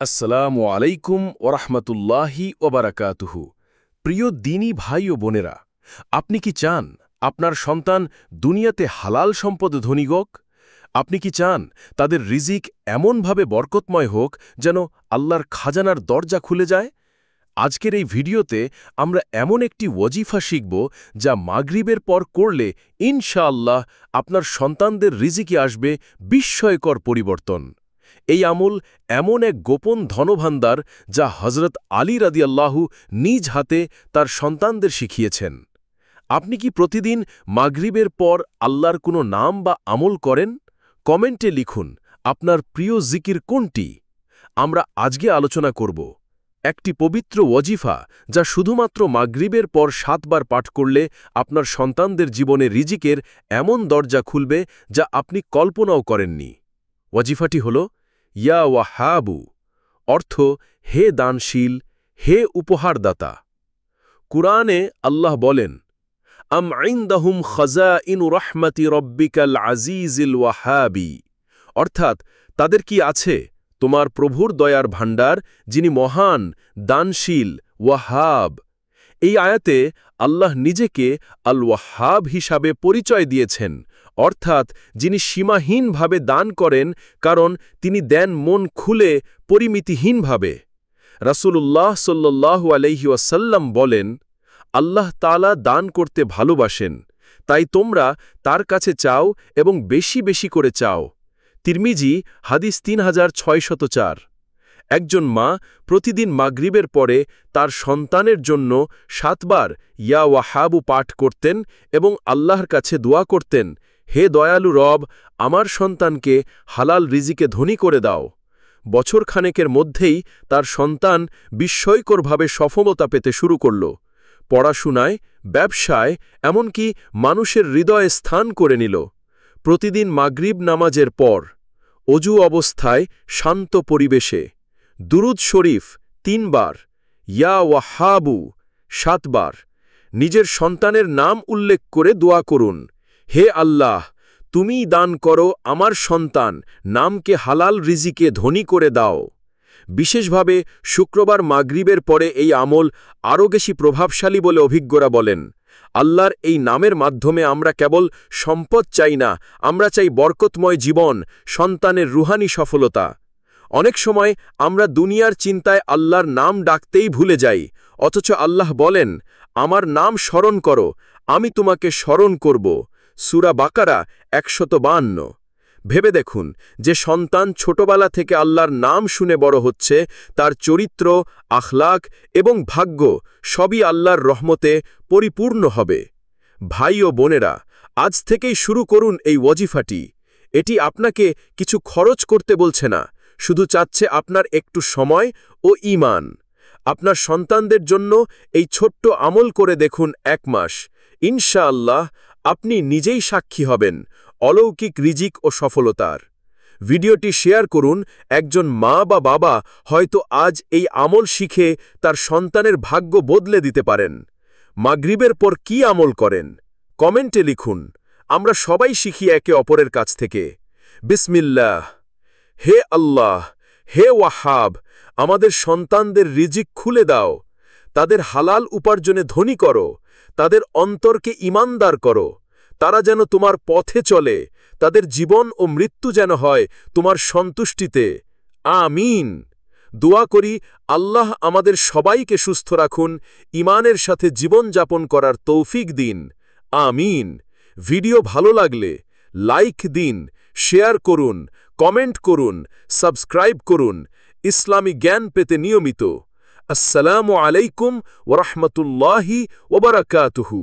আসসালামু আলাইকুম ওরহমতুল্লাহি ওবারাকাতুহু। প্রিয় দিনী ভাই ও বোনেরা, আপনি কি চান আপনার সন্তান দুনিয়াতে হালাল সম্পদ ধনী হোক? আপনি কি চান তাদের রিজিক এমনভাবে বরকতময় হোক যেন আল্লাহর খাজানার দরজা খুলে যায়? আজকের এই ভিডিওতে আমরা এমন একটি ওয়াজিফা শিখব যা মাগরিবের পর করলে ইনশাআল্লাহ আপনার সন্তানদের রিজিকে আসবে বিস্ময়কর পরিবর্তন। এই আমল এমন এক গোপন ধনভাণ্ডার যা হজরত আলী রাদিয়াল্লাহু নিজ হাতে তার সন্তানদের শিখিয়েছেন। আপনি কি প্রতিদিন মাগরিবের পর আল্লাহর কোনো নাম বা আমল করেন? কমেন্টে লিখুন আপনার প্রিয় জিকির কোনটি। আমরা আজকে আলোচনা করব একটি পবিত্র ওয়াজিফা যা শুধুমাত্র মাগরিবের পর 7 বার পাঠ করলে আপনার সন্তানদের জীবনে রিজিকের এমন দরজা খুলবে যা আপনি কল্পনাও করেননি। ওয়াজিফাটি হল ইয়া ওয়াহাবু, অর্থ হে দানশীল, হে উপহারদাতা। কুরআনে আল্লাহ বলেন, আম ইনদাহুম খাযাইনু রাহমাতি রাব্বিকাল আজিজিল ওয়াহাবি, অর্থাৎ তাদের কি আছে তোমার প্রভুর দয়ার ভাণ্ডার, যিনি মহান, দানশীল, ওয়াহাব। এই আয়াতে আল্লাহ নিজেকে আল ওয়াহাব হিসাবে পরিচয় দিয়েছেন, অর্থাৎ যিনি সীমাহীনভাবে দান করেন, কারণ তিনি দেন মন খুলে, পরিমিতিহীনভাবে। রাসূলুল্লাহ সাল্লাল্লাহু আলাইহি ওয়াসাল্লাম বলেন, আল্লাহ তাআলা দান করতে ভালোবাসেন, তাই তোমরা তার কাছে চাও এবং বেশি বেশি করে চাও। তিরমিজি হাদিস 3604। একজন মা প্রতিদিন মাগরিবের পরে তার সন্তানের জন্য 7 বার ইয়া ওয়াহাবু পাঠ করতেন এবং আল্লাহর কাছে দোয়া করতেন, হে দয়ালু রব, আমার সন্তানকে হালাল রিজিকে ধনী করে দাও। বছরখানেকের মধ্যেই তার সন্তান বিস্ময়করভাবে সফলতা পেতে শুরু করল। পড়াশোনায়, ব্যবসায়, এমনকি মানুষের হৃদয়ে স্থান করে নিল। প্রতিদিন মাগরিব নামাজের পর অজু অবস্থায় শান্ত পরিবেশে দুরুদ শরীফ 3 বার, ইয়া ওয়াহাবু 7 বার, নিজের সন্তানের নাম উল্লেখ করে দোয়া করুন, হে আল্লাহ, তুমিই দান করো আমার সন্তান নামকে হালাল রিজিকে ধনী করে দাও। বিশেষভাবে শুক্রবার মাগরিবের পরে এই আমল আরও বেশি প্রভাবশালী বলে অভিজ্ঞরা বলেন। আল্লাহর এই নামের মাধ্যমে আমরা কেবল সম্পদ চাই না, আমরা চাই বরকতময় জীবন, সন্তানের রুহানি সফলতা। অনেক সময় আমরা দুনিয়ার চিন্তায় আল্লাহর নাম ডাকতেই ভুলে যাই, অথচ আল্লাহ বলেন, আমার নাম স্মরণ করো, আমি তোমাকে স্মরণ করব। সূরা বাকারা 152। ভেবে দেখুন, যে সন্তান ছোটবেলা থেকে আল্লাহর নাম শুনে বড় হচ্ছে, তার চরিত্র, আখলাক এবং ভাগ্য সবই আল্লাহর রহমতে পরিপূর্ণ হবে। ভাই ও বোনেরা, আজ থেকেই শুরু করুন এই ওয়াজিফাটি। এটি আপনাকে কিছু খরচ করতে বলছে না, শুধু চাচ্ছে আপনার একটু সময় ও ঈমান। আপনার সন্তানদের জন্য এই ছোট্ট আমল করে দেখুন 1 মাস। ইনশাআল্লাহ আপনি নিজেই সাক্ষী হবেন অলৌকিক রিজিক ও সফলতার। ভিডিওটি শেয়ার করুন, একজন মা বা বাবা হয়তো আজ এই আমল শিখে তার সন্তানের ভাগ্য বদলে দিতে পারেন। মাগরিবের পর কি আমল করেন? কমেন্টে লিখুন, আমরা সবাই শিখি একে অপরের কাছ থেকে। বিসমিল্লাহ। হে আল্লাহ, হে ওয়াহাব, আমাদের সন্তানদের রিজিক খুলে দাও, তাদের হালাল উপার্জনে ধনী করো, তাদের অন্তরকে ঈমানদার করো, তারা যেন তোমার পথে চলে, তাদের জীবন ও মৃত্যু যেন হয় তোমার সন্তুষ্টিতে। আমিন। দোয়া করি আল্লাহ আমাদের সবাইকে সুস্থ রাখুন, ঈমানের সাথে জীবন যাপন করার তৌফিক দিন। আমিন। ভিডিও ভালো লাগলে লাইক দিন, শেয়ার করুন, কমেন্ট করুন, সাবস্ক্রাইব করুন ইসলামী জ্ঞান পেতে নিয়মিত। আসসালামু আলাইকুম ওয়া রাহমাতুল্লাহি ওয়া বারাকাতুহু।